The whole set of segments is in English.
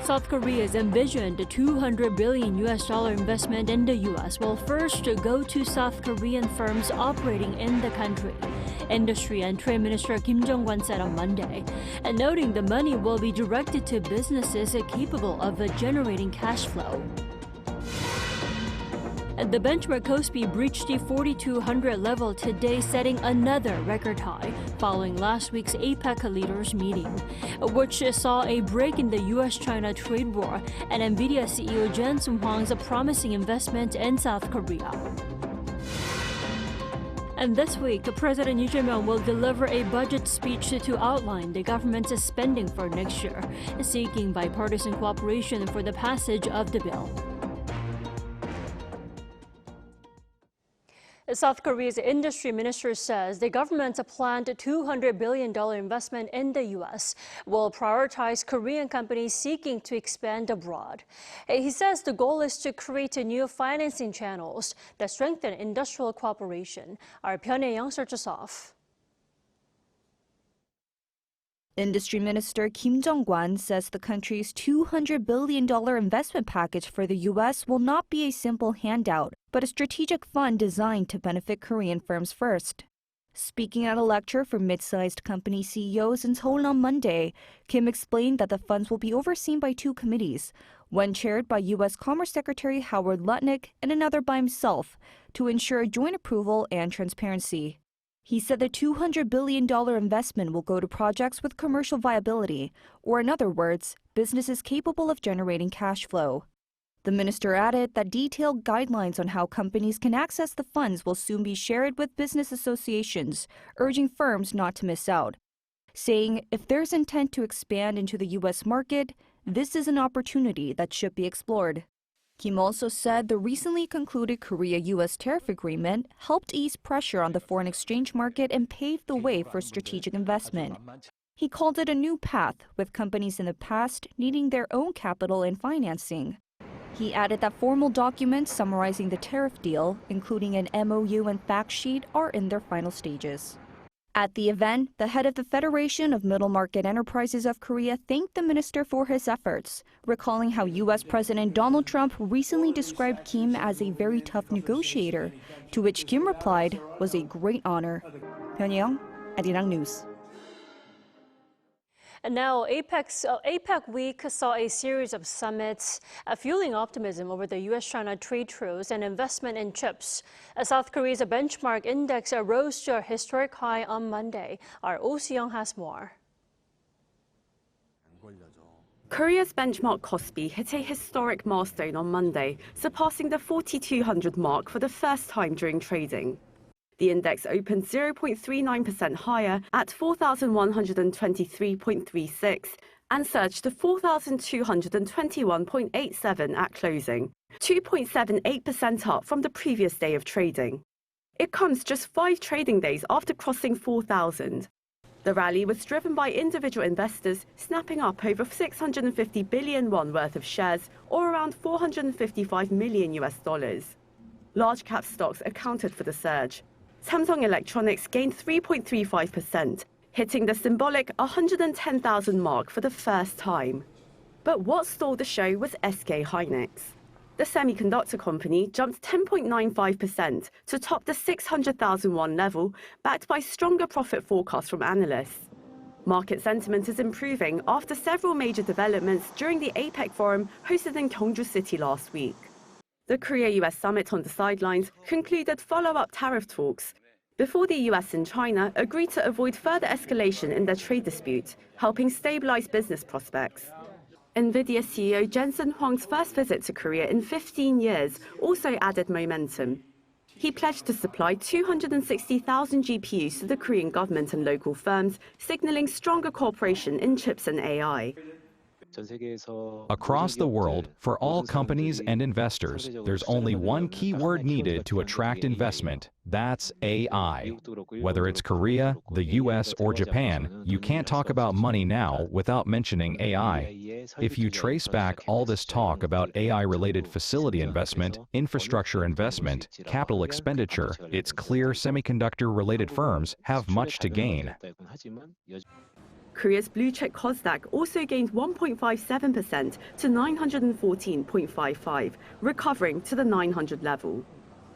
South Korea's envisioned $200 billion investment in the U.S. will first go to South Korean firms operating in the country, Industry and Trade Minister Kim Jong-un said on Monday, and noting the money will be directed to businesses capable of generating cash flow. The benchmark KOSPI breached the 4,200 level today, setting another record high following last week's APEC leaders meeting, which saw a break in the U.S.-China trade war and NVIDIA CEO Jensen Huang's promising investment in South Korea. And this week, President Lee Jae-myung will deliver a budget speech to outline the government's spending for next year, seeking bipartisan cooperation for the passage of the bill. South Korea's industry minister says the government's planned $200 billion investment in the U.S. will prioritize Korean companies seeking to expand abroad. He says the goal is to create new financing channels that strengthen industrial cooperation. Our Hye-seong starts us off. Industry Minister Kim Jong-un says the country's $200 billion investment package for the U.S. will not be a simple handout, but a strategic fund designed to benefit Korean firms first. Speaking at a lecture for mid-sized company CEOs in Seoul on Monday, Kim explained that the funds will be overseen by two committees, one chaired by U.S. Commerce Secretary Howard Lutnick and another by himself, to ensure joint approval and transparency. He said the $200 billion investment will go to projects with commercial viability, or in other words, businesses capable of generating cash flow. The minister added that detailed guidelines on how companies can access the funds will soon be shared with business associations, urging firms not to miss out, saying if there's intent to expand into the U.S. market, this is an opportunity that should be explored. Kim also said the recently concluded Korea-U.S. tariff agreement helped ease pressure on the foreign exchange market and paved the way for strategic investment. He called it a new path, with companies in the past needing their own capital and financing. He added that formal documents summarizing the tariff deal, including an MOU and fact sheet, are in their final stages. At the event, the head of the Federation of Middle Market Enterprises of Korea thanked the minister for his efforts, recalling how U.S. President Donald Trump recently described Kim as a very tough negotiator, to which Kim replied was a great honor. Hye-seong, Arirang News. And now, APEC Week saw a series of summits fueling optimism over the U.S.-China trade truce and investment in chips. South Korea's benchmark index rose to a historic high on Monday. Our Oh-seong has more. Korea's benchmark KOSPI hit a historic milestone on Monday, surpassing the 4,200 mark for the first time during trading. The index opened 0.39% higher at 4,123.36 and surged to 4,221.87 at closing, 2.78% up from the previous day of trading. It comes just 5 trading days after crossing 4,000. The rally was driven by individual investors snapping up over 650 billion won worth of shares, or around $455 million. Large cap stocks accounted for the surge. Samsung Electronics gained 3.35%, hitting the symbolic 110,000 mark for the first time. But what stole the show was SK Hynix. The semiconductor company jumped 10.95% to top the 600,000 won level, backed by stronger profit forecasts from analysts. Market sentiment is improving after several major developments during the APEC forum hosted in Gyeongju City last week. The Korea-U.S. summit on the sidelines concluded follow-up tariff talks before the U.S. and China agreed to avoid further escalation in their trade dispute, helping stabilize business prospects. NVIDIA CEO Jensen Huang's first visit to Korea in 15 years also added momentum. He pledged to supply 260,000 GPUs to the Korean government and local firms, signaling stronger cooperation in chips and AI. Across the world, for all companies and investors, there's only one key word needed to attract investment. That's AI. Whether it's Korea, the US, or Japan, you can't talk about money now without mentioning AI. If you trace back all this talk about AI-related facility investment, infrastructure investment, capital expenditure, it's clear semiconductor-related firms have much to gain. Korea's blue-chip KOSDAQ also gained 1.57% to 914.55, recovering to the 900 level.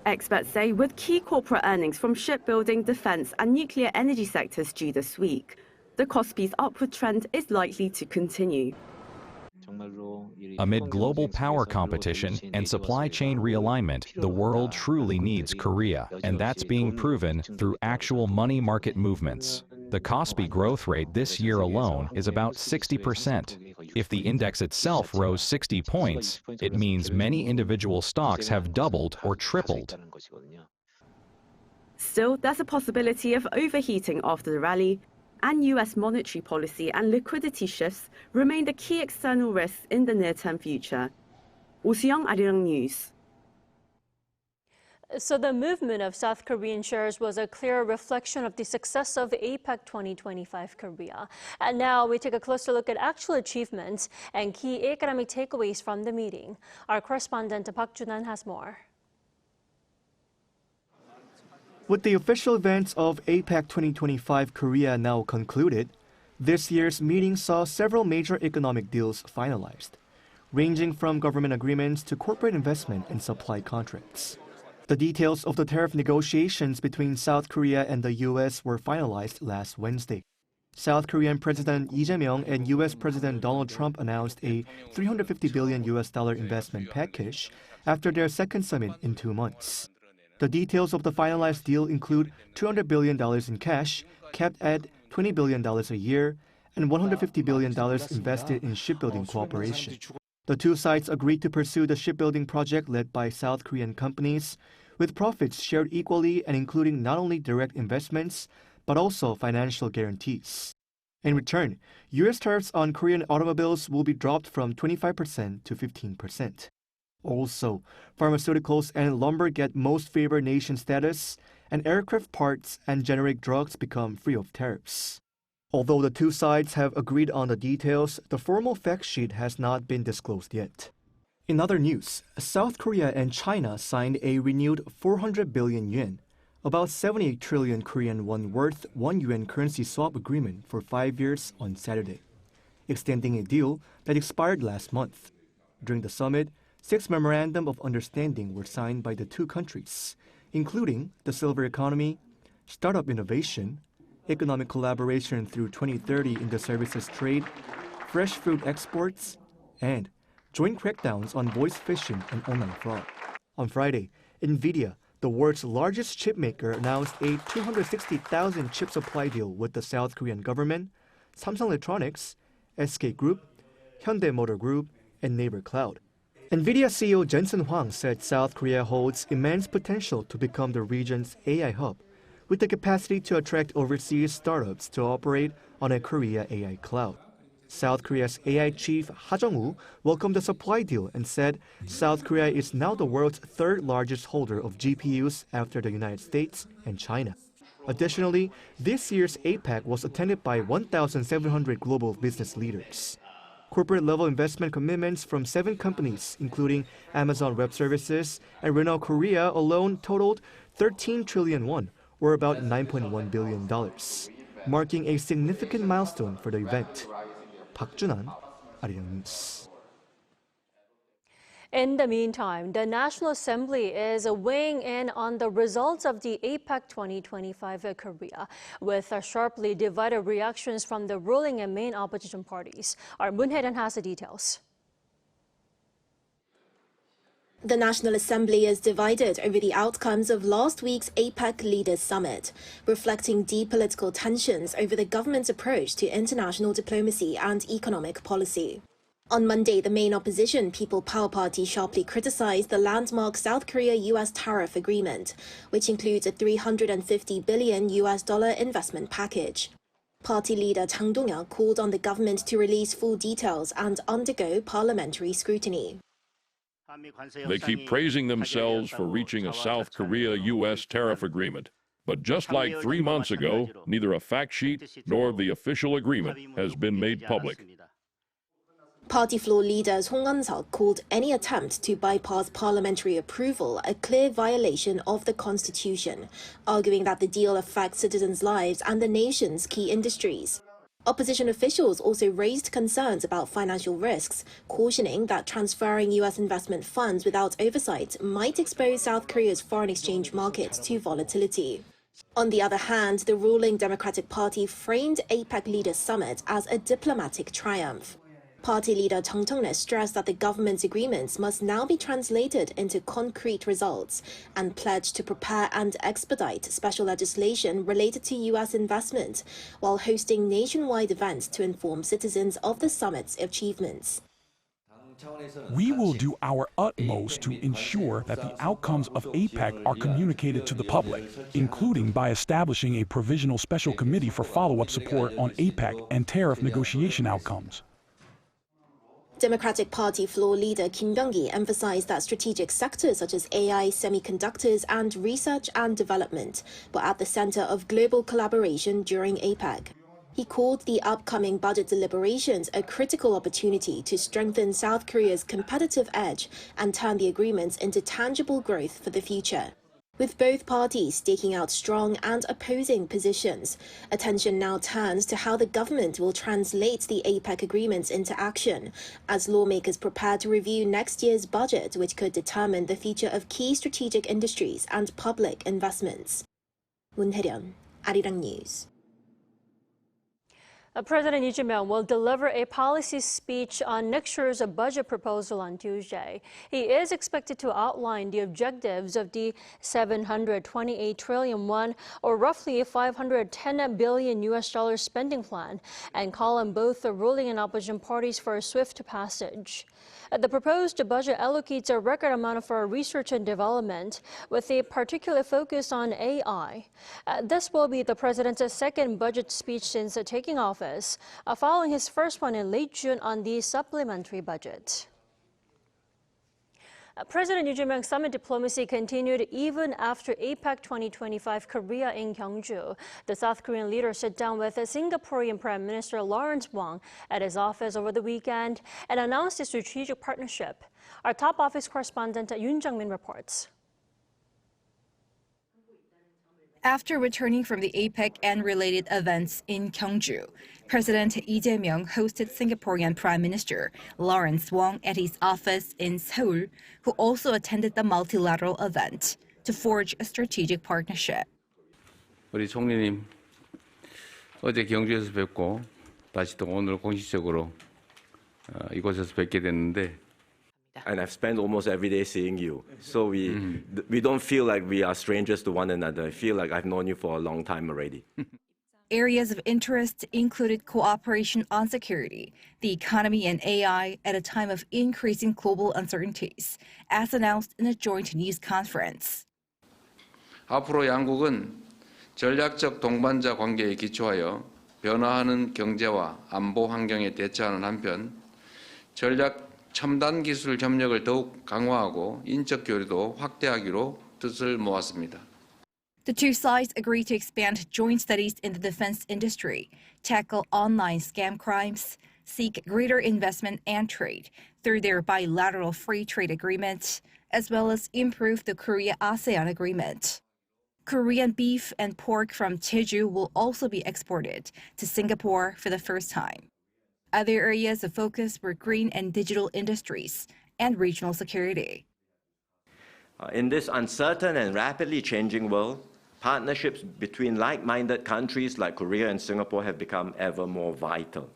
Experts say with key corporate earnings from shipbuilding, defense, and nuclear energy sectors due this week, the KOSPI's upward trend is likely to continue. Amid global power competition and supply chain realignment, the world truly needs Korea, and that's being proven through actual money market movements. The KOSPI growth rate this year alone is about 60%. If the index itself rose 60 points, it means many individual stocks have doubled or tripled. Still, there's a possibility of overheating after the rally, and U.S. monetary policy and liquidity shifts remain the key external risks in the near-term future. Hye-seong, Arirang News. So the movement of South Korean shares was a clear reflection of the success of APEC 2025 Korea. And now we take a closer look at actual achievements and key economic takeaways from the meeting. Our correspondent Park Jun-han has more. With the official events of APEC 2025 Korea now concluded, this year's meeting saw several major economic deals finalized, ranging from government agreements to corporate investment and supply contracts. The details of the tariff negotiations between South Korea and the U.S. were finalized last Wednesday. South Korean President Hye-seong and U.S. President Donald Trump announced a $350 billion investment package after their second summit in 2 months. The details of the finalized deal include $200 billion in cash, capped at $20 billion a year, and $150 billion invested in shipbuilding cooperation. The two sides agreed to pursue the shipbuilding project led by South Korean companies, with profits shared equally and including not only direct investments, but also financial guarantees. In return, U.S. tariffs on Korean automobiles will be dropped from 25% to 15%. Also, pharmaceuticals and lumber get most favored nation status, and aircraft parts and generic drugs become free of tariffs. Although the two sides have agreed on the details, the formal fact sheet has not been disclosed yet. In other news, South Korea and China signed a renewed 400 billion yuan, about 78 trillion Korean won worth $1 currency swap agreement for 5 years on Saturday, extending a deal that expired last month. During the summit, 6 memorandum of understanding were signed by the two countries, including the silver economy, startup innovation, economic collaboration through 2030 in the services trade, fresh fruit exports, and joint crackdowns on voice phishing and online fraud. On Friday, NVIDIA, the world's largest chip maker, announced a 260,000 chip supply deal with the South Korean government, Samsung Electronics, SK Group, Hyundai Motor Group, and Naver Cloud. NVIDIA CEO Jensen Huang said South Korea holds immense potential to become the region's AI hub, with the capacity to attract overseas startups to operate on a Korea AI cloud. South Korea's AI chief Hye-seong welcomed the supply deal and said South Korea is now the world's third largest holder of GPUs after the United States and China. Additionally, this year's APEC was attended by 1,700 global business leaders. Corporate-level investment commitments from 7 companies, including Amazon Web Services and Renault Korea alone, totaled 13 trillion won, or about $9.1 billion, marking a significant milestone for the event. Park Jun-han, Arirang News. In the meantime, the National Assembly is weighing in on the results of the APEC 2025 Korea, with sharply divided reactions from the ruling and main opposition parties. Our Moon Hae-dan has the details. The National Assembly is divided over the outcomes of last week's APEC Leaders Summit, reflecting deep political tensions over the government's approach to international diplomacy and economic policy. On Monday, the main opposition People Power Party sharply criticized the landmark South Korea-U.S. tariff agreement, which includes a $350 billion investment package. Party leader Chang Dong-yeon called on the government to release full details and undergo parliamentary scrutiny. They keep praising themselves for reaching a South Korea-U.S. tariff agreement. But just like 3 months ago, neither a fact sheet nor the official agreement has been made public. Party floor leaders Hong An-seok called any attempt to bypass parliamentary approval a clear violation of the constitution, arguing that the deal affects citizens' lives and the nation's key industries. Opposition officials also raised concerns about financial risks, cautioning that transferring U.S. investment funds without oversight might expose South Korea's foreign exchange market to volatility. On the other hand, the ruling Democratic Party framed APEC Leaders Summit as a diplomatic triumph. Party leader Chung Cheong-rae stressed that the government's agreements must now be translated into concrete results and pledged to prepare and expedite special legislation related to U.S. investment, while hosting nationwide events to inform citizens of the summit's achievements. We will do our utmost to ensure that the outcomes of APEC are communicated to the public, including by establishing a provisional special committee for follow-up support on APEC and tariff negotiation outcomes. Democratic Party floor leader Kim Byung-gi emphasized that strategic sectors such as AI, semiconductors, and research and development were at the center of global collaboration during APEC. He called the upcoming budget deliberations a critical opportunity to strengthen South Korea's competitive edge and turn the agreements into tangible growth for the future. With both parties staking out strong and opposing positions, attention now turns to how the government will translate the APEC agreements into action, as lawmakers prepare to review next year's budget, which could determine the future of key strategic industries and public investments. Moon Hye-seong, Arirang News. President Lee Jae-myung will deliver a policy speech on next year's budget proposal on Tuesday. He is expected to outline the objectives of the 728 trillion won, or roughly $510 billion spending plan, and call on both the ruling and opposition parties for a swift passage. The proposed budget allocates a record amount for research and development, with a particular focus on AI. This will be the president's second budget speech since taking office, following his first one in late June on the supplementary budget. President Lee Jae-myung's summit diplomacy continued even after APEC 2025 Korea in Gyeongju. The South Korean leader sat down with Singaporean Prime Minister Lawrence Wong at his office over the weekend and announced a strategic partnership. Our top office correspondent Yoon Jung-min reports. After returning from the APEC and related events in Gyeongju, President Lee Jae-myung hosted Singaporean Prime Minister Lawrence Wong at his office in Seoul, who also attended the multilateral event to forge a strategic partnership. 우리 총리님, 어제 경주에서 뵙고 다시 또 오늘 공식적으로 이곳에서 뵙게 됐는데. And I've spent almost every day seeing you. So we don't feel like we are strangers to one another. I feel like I've known you for a long time already. Areas of interest included cooperation on security, the economy, and AI at a time of increasing global uncertainties, as announced in a joint news conference. 앞으로 양국은 전략적 동반자 관계에 기초하여 변화하는 경제와 안보 환경에 대처하는 한편 전략 첨단 기술 협력을 더욱 강화하고 인적 교류도 확대하기로 뜻을 모았습니다. The two sides agreed to expand joint studies in the defense industry, tackle online scam crimes, seek greater investment and trade through their bilateral free trade agreement, as well as improve the Korea-ASEAN agreement. Korean beef and pork from Jeju will also be exported to Singapore for the first time. Other areas of focus were green and digital industries and regional security. In this uncertain and rapidly changing world, partnerships between like-minded countries like Korea and Singapore have become ever more vital.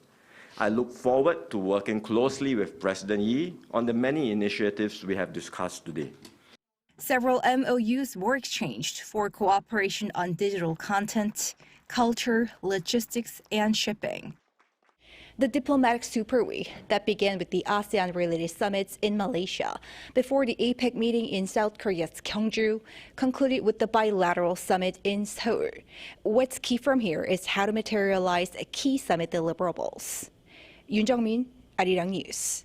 I look forward to working closely with President Yi on the many initiatives we have discussed today. Several MOUs were exchanged for cooperation on digital content, culture, logistics, and shipping. The diplomatic super week that began with the ASEAN-related summits in Malaysia before the APEC meeting in South Korea's Gyeongju concluded with the bilateral summit in Seoul. What's key from here is how to materialize key summit deliverables. Yoon Jung-min, Arirang News.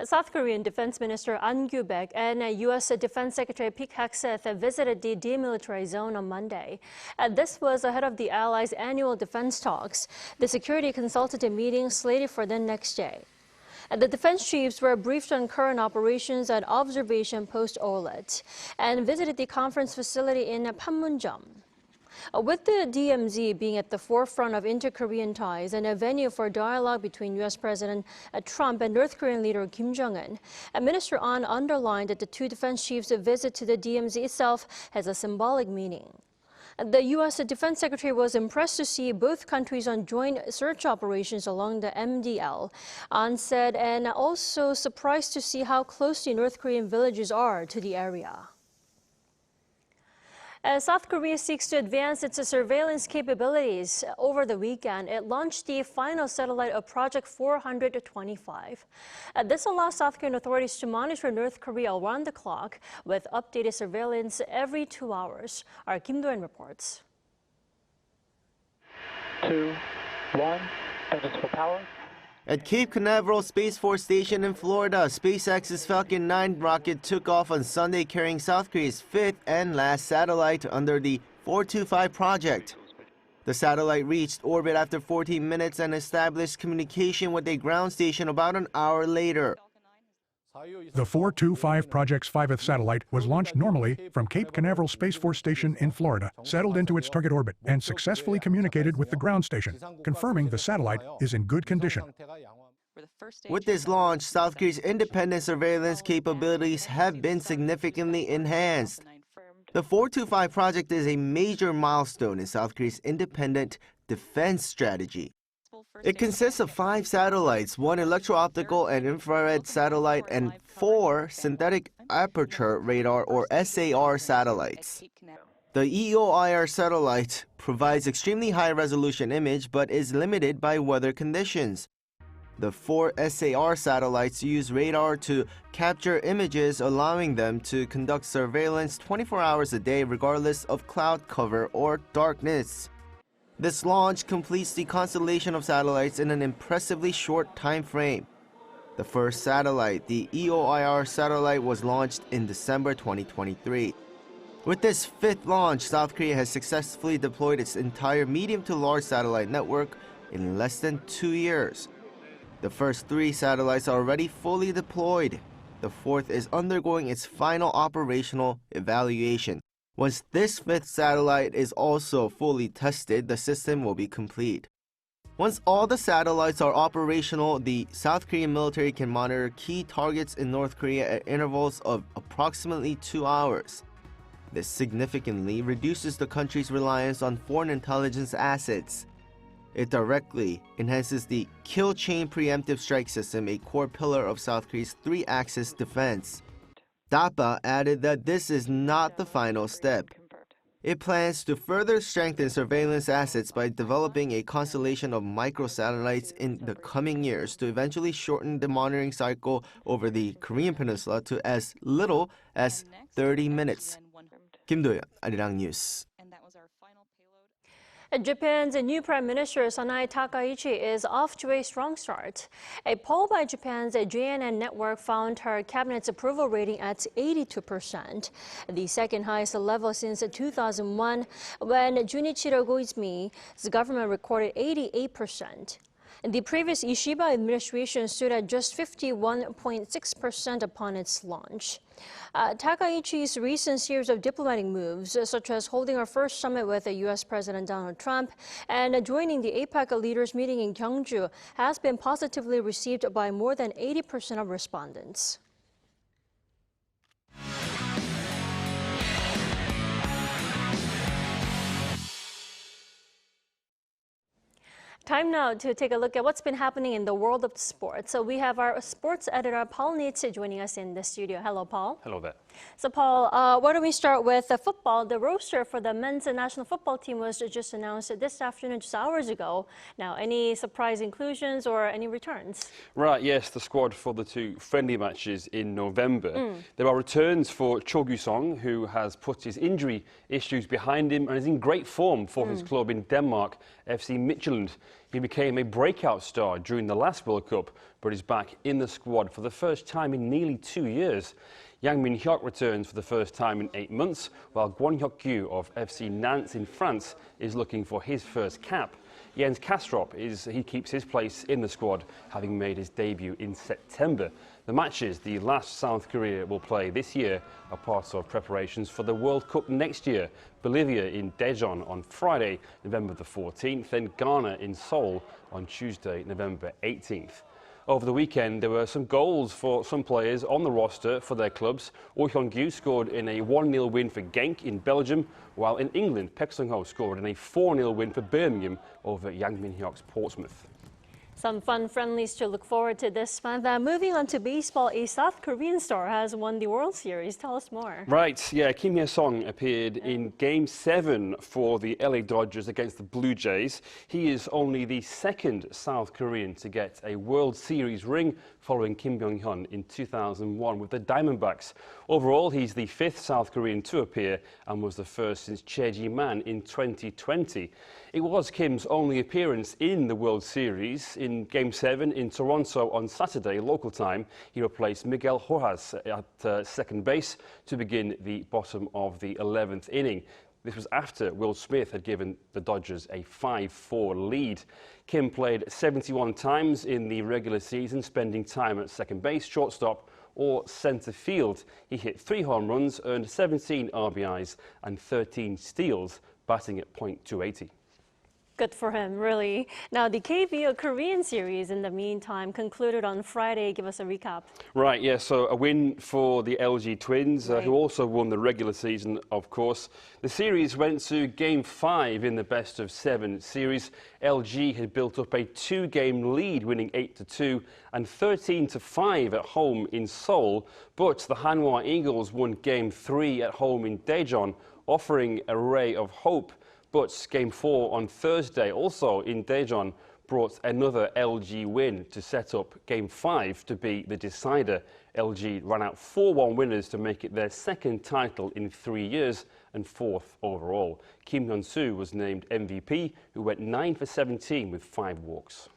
South Korean Defense Minister An Gyu-baek and U.S. Defense Secretary Pete Hegseth visited the demilitarized zone on Monday. This was ahead of the allies' annual defense talks, the security consultative meeting slated for the next day. The defense chiefs were briefed on current operations at Observation Post Olet and visited the conference facility in Panmunjom. With the DMZ being at the forefront of inter-Korean ties and a venue for dialogue between U.S. President Trump and North Korean leader Kim Jong-un, Minister An underlined that the two defense chiefs' visit to the DMZ itself has a symbolic meaning. The U.S. Defense Secretary was impressed to see both countries on joint search operations along the MDL, An said, and also surprised to see how closely North Korean villages are to the area. As South Korea seeks to advance its surveillance capabilities, over the weekend, it launched the final satellite of Project 425. This allows South Korean authorities to monitor North Korea around the clock with updated surveillance every 2 hours. Our Kim Do-yeon reports. 2, 1, engines for power. At Cape Canaveral Space Force Station in Florida, SpaceX's Falcon 9 rocket took off on Sunday carrying South Korea's fifth and last satellite under the 425 project. The satellite reached orbit after 14 minutes and established communication with a ground station about an hour later. The 425 Project's 5th satellite was launched normally from Cape Canaveral Space Force Station in Florida, settled into its target orbit, and successfully communicated with the ground station, confirming the satellite is in good condition. With this launch, South Korea's independent surveillance capabilities have been significantly enhanced. The 425 project is a major milestone in South Korea's independent defense strategy. It consists of 5 satellites, 1 electro-optical and infrared satellite, and 4 synthetic aperture radar or SAR satellites. The EOIR satellite provides extremely high-resolution image but is limited by weather conditions. The 4 SAR satellites use radar to capture images, allowing them to conduct surveillance 24 hours a day regardless of cloud cover or darkness. This launch completes the constellation of satellites in an impressively short time frame. The first satellite, the EOIR satellite, was launched in December 2023. With this 5th launch, South Korea has successfully deployed its entire medium to large satellite network in less than 2 years. The first 3 satellites are already fully deployed. The 4th is undergoing its final operational evaluation. Once this 5th satellite is also fully tested, the system will be complete. Once all the satellites are operational, the South Korean military can monitor key targets in North Korea at intervals of approximately 2 hours. This significantly reduces the country's reliance on foreign intelligence assets. It directly enhances the kill chain preemptive strike system, a core pillar of South Korea's 3-axis defense. DAPA added that this is not the final step. It plans to further strengthen surveillance assets by developing a constellation of microsatellites in the coming years to eventually shorten the monitoring cycle over the Korean peninsula to as little as 30 minutes. Kim Do-yeon, Arirang News. Japan's new Prime Minister Sanae Takaichi is off to a strong start. A poll by Japan's JNN network found her cabinet's approval rating at 82%, the second highest level since 2001, when Junichiro Koizmi's government recorded 88%. The previous Ishiba administration stood at just 51.6% upon its launch. Takaichi's recent series of diplomatic moves, such as holding her first summit with U.S. President Donald Trump and joining the APEC leaders meeting in Gyeongju, has been positively received by more than 80% of respondents. Time now to take a look at what's been happening in the world of sports. So we have our sports editor, Paul Nietzsche, joining us in the studio. Hello, Paul. Hello there. So, Paul, why don't we start with football? The roster for the men's national football team was just announced this afternoon, just hours ago. Now, any surprise inclusions or any returns? Right, yes, the squad for the 2 friendly matches in November. There are returns for Cho Gyu-song, who has put his injury issues behind him and is in great form for his club in Denmark, FC Midtjylland. He became a breakout star during the last World Cup, but is back in the squad for the first time in nearly 2 years. Yang Min-hyuk returns for the first time in 8 months, while Kwon Hyuk-kyu of FC Nantes in France is looking for his first cap. Jens Kastrup he keeps his place in the squad, having made his debut in September. The matches the last South Korea will play this year are part of preparations for the World Cup next year. Bolivia in Daejeon on Friday, November the 14th, and Ghana in Seoul on Tuesday, November 18th. Over the weekend, there were some goals for some players on the roster for their clubs. Oh Hyun-gyu scored in a 1-0 win for Genk in Belgium, while in England, Park Sung-ho scored in a 4-0 win for Birmingham over Yang Min-hyuk's Portsmouth. Some fun friendlies to look forward to this month. Moving on to baseball, a South Korean star has won the World Series. Tell us more. Right, yeah, Kim Hye-seong appeared in Game 7 for the LA Dodgers against the Blue Jays. He is only the second South Korean to get a World Series ring, following Kim Byung-hyun in 2001 with the Diamondbacks. Overall, he's the 5th South Korean to appear and was the first since Che Ji-man in 2020. It was Kim's only appearance in the World Series. In Game 7 in Toronto on Saturday, local time, he replaced Miguel Rojas at second base to begin the bottom of the 11th inning. This was after Will Smith had given the Dodgers a 5-4 lead. Kim played 71 times in the regular season, spending time at second base, shortstop, or centre field. He hit 3 home runs, earned 17 RBIs and 13 steals, batting at .280. Good for him, really. Now, the KBO Korean series, in the meantime, concluded on Friday. Give us a recap. Right, yeah, so a win for the LG Twins, who also won the regular season, of course. The series went to Game 5 in the best-of-7 series. LG had built up a 2-game lead, winning 8-2 and 13-5 at home in Seoul. But the Hanwha Eagles won Game 3 at home in Daejeon, offering a ray of hope. But Game 4 on Thursday, also in Daejeon, brought another LG win to set up Game 5 to be the decider. LG ran out 4-1 winners to make it their second title in 3 years and 4th overall. Kim Hyun-soo was named MVP, who went 9 for 17 with 5 walks.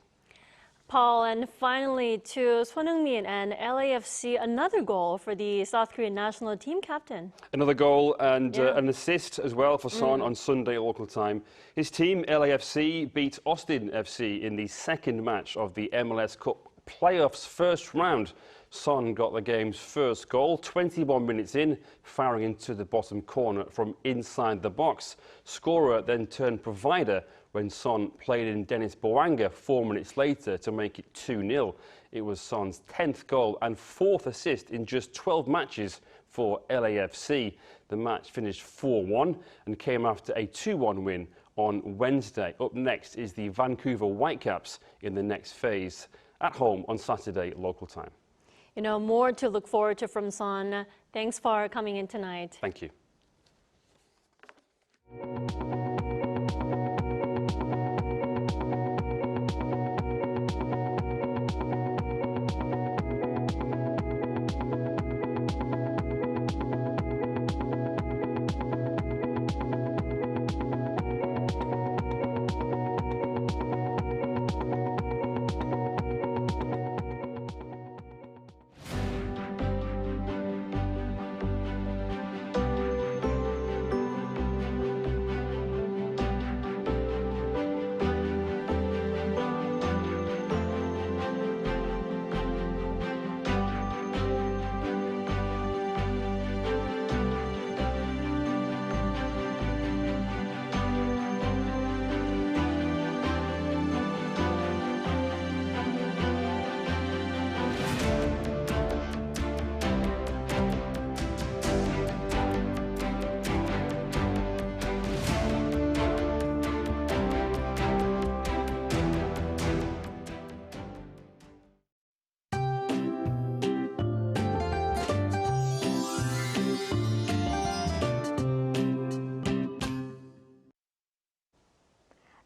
Paul, and finally to Son Heung-min and LAFC, another goal for the South Korean national team captain. Another goal and an assist as well for Son on Sunday local time. His team, LAFC, beat Austin FC in the second match of the MLS Cup playoffs first round. Son got the game's first goal 21 minutes in, firing into the bottom corner from inside the box. Scorer then turned provider when Son played in Dennis Boanga 4 minutes later to make it 2-0. It was Son's 10th goal and 4th assist in just 12 matches for LAFC. The match finished 4-1 and came after a 2-1 win on Wednesday. Up next is the Vancouver Whitecaps in the next phase, at home on Saturday local time. You know, more to look forward to from Son. Thanks for coming in tonight. Thank you.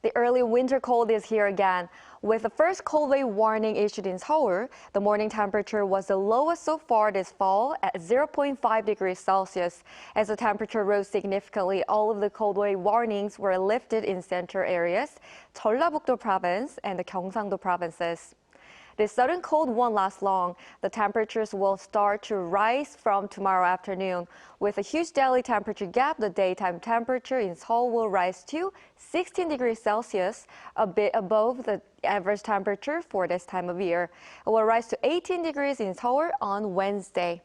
The early winter cold is here again. With the first cold wave warning issued in Seoul, the morning temperature was the lowest so far this fall at 0.5 degrees Celsius. As the temperature rose significantly, all of the cold wave warnings were lifted in central areas, Jeollabuk-do province and the Gyeongsang-do provinces. This sudden cold won't last long. The temperatures will start to rise from tomorrow afternoon. With a huge daily temperature gap, the daytime temperature in Seoul will rise to 16 degrees Celsius, a bit above the average temperature for this time of year. It will rise to 18 degrees in Seoul on Wednesday.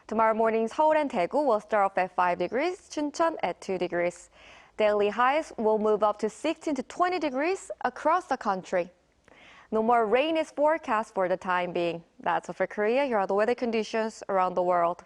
Tomorrow morning, Seoul and Daegu will start off at 5 degrees, Chuncheon at 2 degrees. Daily highs will move up to 16 to 20 degrees across the country. No more rain is forecast for the time being. That's all for Korea. Here are the weather conditions around the world.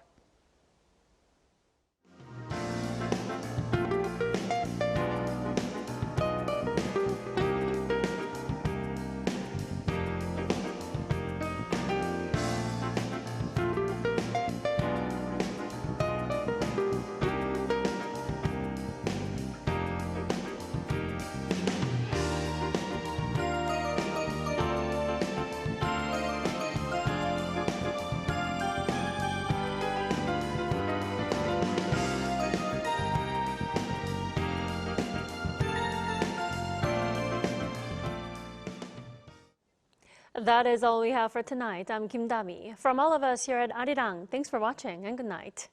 That is all we have for tonight. I'm Kim Dami. From all of us here at Arirang, thanks for watching and good night.